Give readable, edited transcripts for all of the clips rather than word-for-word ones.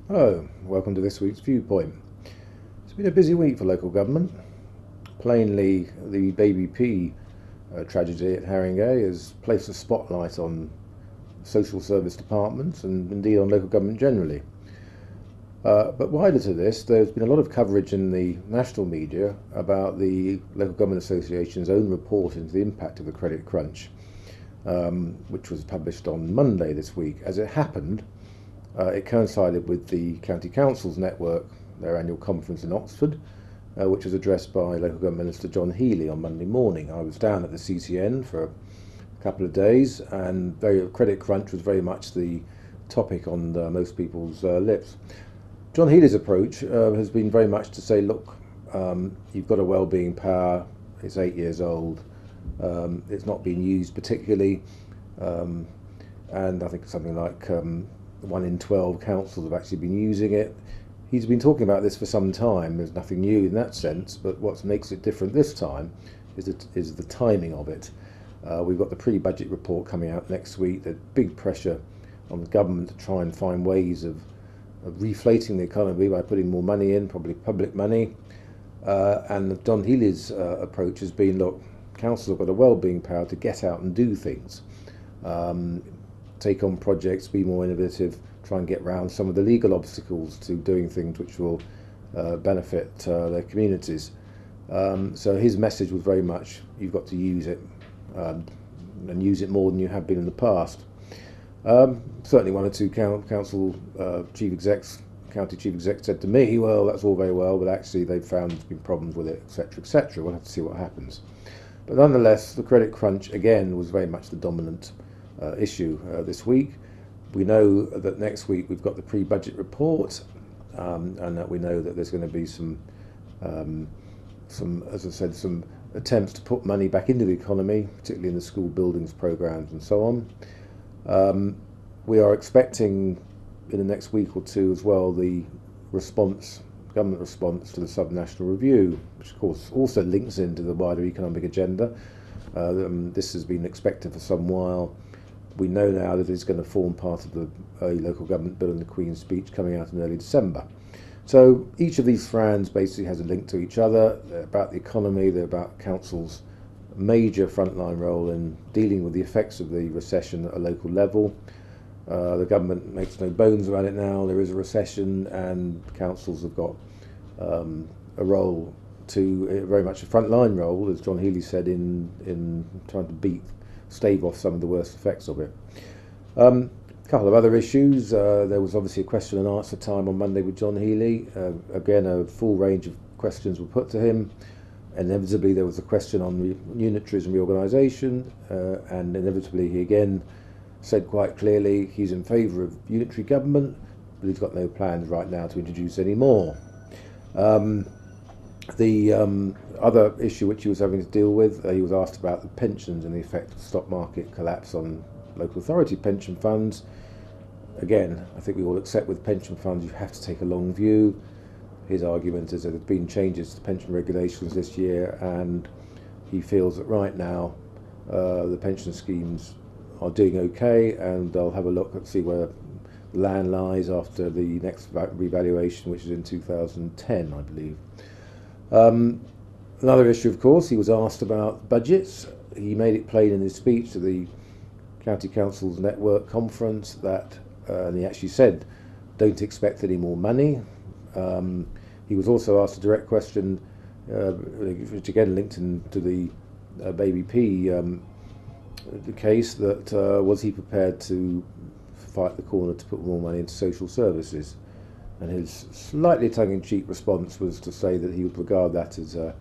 Hello, welcome to this week's Viewpoint. It's been a busy week for local government. Plainly, the baby P tragedy at Haringey has placed a spotlight on social service departments and indeed on local government generally. But wider to this, there's been a lot of coverage in the national media about the Local Government Association's own report into the impact of the credit crunch, which was published on Monday this week. As it happened, it coincided with the County Council's network, their annual conference in Oxford, which was addressed by Local Government Minister John Healey on Monday morning. I was down at the CCN for a couple of days, and credit crunch was very much the topic on most people's lips. John Healey's approach has been very much to say, look, you've got a wellbeing power, it's 8 years old, it's not being used particularly, and I think something like 1 in 12 councils have actually been using it. He's been talking about this for some time. There's nothing new in that sense, but what makes it different this time is the timing of it. We've got the pre-budget report coming out next week. There's big pressure on the government to try and find ways of reflating the economy by putting more money in, probably public money. And John Healey's approach has been, look, councils have got a wellbeing power to get out and do things. Take on projects, be more innovative, try and get around some of the legal obstacles to doing things which will benefit their communities. So his message was very much, you've got to use it, and use it more than you have been in the past. Certainly one or two council chief execs, county chief execs said to me, well, that's all very well, but actually they've found there's been problems with it, etc., etc. We'll have to see what happens. But nonetheless, the credit crunch, again, was very much the dominant issue this week. We know that next week we've got the pre-budget report, and that we know that there's going to be some, as I said, some attempts to put money back into the economy, particularly in the school buildings programs and so on. We are expecting in the next week or two as well the government response to the sub-national review, which of course also links into the wider economic agenda. This has been expected for some while. We know now that it's going to form part of the local government bill in the Queen's speech coming out in early December. So each of these strands basically has a link to each other. They're about the economy, they're about council's major frontline role in dealing with the effects of the recession at a local level. The government makes no bones about it now, there is a recession, and councils have got a role very much a frontline role, as John Healey said, in trying to stave off some of the worst effects of it. A couple of other issues. There was obviously a question and answer time on Monday with John Healey. Again, a full range of questions were put to him. Inevitably, there was a question on unitaries and reorganisation, and inevitably he again said quite clearly he's in favour of unitary government, but he's got no plans right now to introduce any more. The other issue which he was having to deal with, he was asked about the pensions and the effect of the stock market collapse on local authority pension funds. Again, I think we all accept with pension funds you have to take a long view. His argument is that there have been changes to pension regulations this year, and he feels that right now the pension schemes are doing okay, and they'll have a look and see where the land lies after the next revaluation, which is in 2010, I believe. Another issue, of course, he was asked about budgets. He made it plain in his speech to the County Council's network conference that, and he actually said, don't expect any more money. He was also asked a direct question, which again linked into the baby P the case, that was he prepared to fight the corner to put more money into social services? And his slightly tongue-in-cheek response was to say that he would regard that as a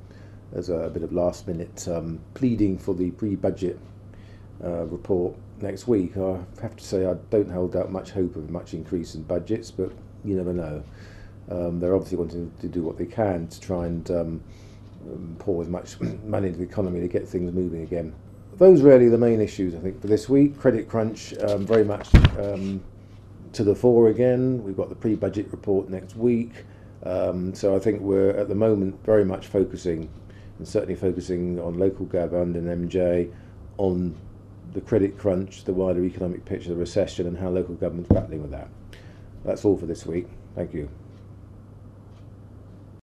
bit of last-minute pleading for the pre-budget report next week. I have to say I don't hold out much hope of much increase in budgets, but you never know. They're obviously wanting to do what they can to try and pour as much money into the economy to get things moving again. Those are really the main issues, I think, for this week. Credit crunch very much to the fore again. We've got the pre-budget report next week. So I think we're at the moment very much focusing, and certainly focusing on local government and MJ, on the credit crunch, the wider economic picture, the recession, and how local government's battling with that. That's all for this week. Thank you.